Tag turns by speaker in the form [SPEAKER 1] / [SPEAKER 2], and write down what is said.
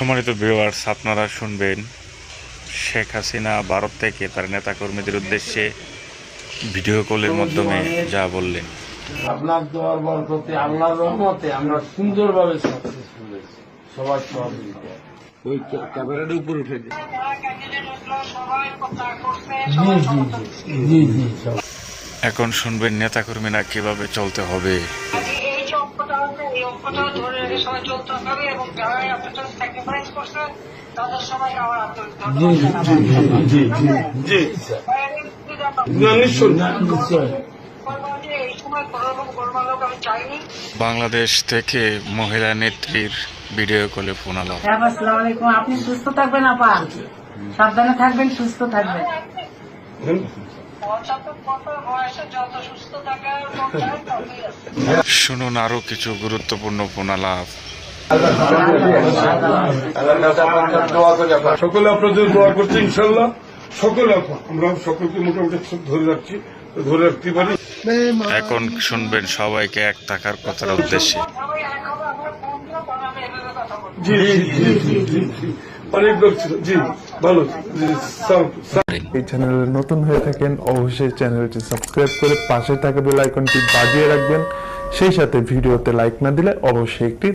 [SPEAKER 1] সম্মানিত ভিউয়ার্স, আপনারা শুনবেন শেখ হাসিনা ভারত থেকে তার নেতাকর্মীদের উদ্দেশ্যে ভিডিও কলের মাধ্যমে যা বললেন।
[SPEAKER 2] আপনার দোয়ার বরকতে আল্লাহর রহমতে আমরা সুন্দরভাবে সাকসেসফুল হয়েছি, সবার সহযোগিতা। ওই ক্যামেরাটা উপরে উঠে দিই। জি জি জি জি।
[SPEAKER 1] এখন শুনবেন নেতাকর্মীরা কিভাবে চলতে হবে।
[SPEAKER 3] এই যে অঙ্কটা আছে, এই অঙ্কটা ধরে রেখে সবাই চলতে হবে এবং যারা আপনার স্যাক্রিফাইস করছে তাদের সবাই আমার এই সময় কোনো রকম গোলমালক আমি চাইনি।
[SPEAKER 1] বাংলাদেশ থেকে মহিলা নেত্রীর ভিডিও কলে ফোন আলাপ।
[SPEAKER 4] আসসালামু আলাইকুম। আপনি সুস্থ থাকবেন আপা, সাবধানে থাকবেন, সুস্থ থাকবেন।
[SPEAKER 3] বয়সে যত সুস্থ থাকার ততই আছে।
[SPEAKER 1] শুনুন আরো কিছু গুরুত্বপূর্ণ ফোন আলাপ।
[SPEAKER 5] সকলে আপনাদের দোয়া করছে ইনশাল্লাহ। সকলে আমরা সকলকে মোটামুটি ধরে রাখছি, ধরে রাখতে পারি।
[SPEAKER 1] এখন শুনবেন সবাইকে এক থাকার কথার উদ্দেশ্যে।
[SPEAKER 3] সবাই এক হবে, আমরা ফোন দিয়ে আমি এভাবে কথা বলবো।
[SPEAKER 5] জি জি জি জি জি অনেক লোক ছিল। জি ভালো।
[SPEAKER 6] এই চ্যানেলে নতুন হয়ে থাকেন অবশ্যই চ্যানেলটি সাবস্ক্রাইব করে পাশে থাকা বেল আইকনটি বাজিয়ে রাখবেন। সেই সাথে ভিডিওতে লাইক না দিলে অবশ্যই একটি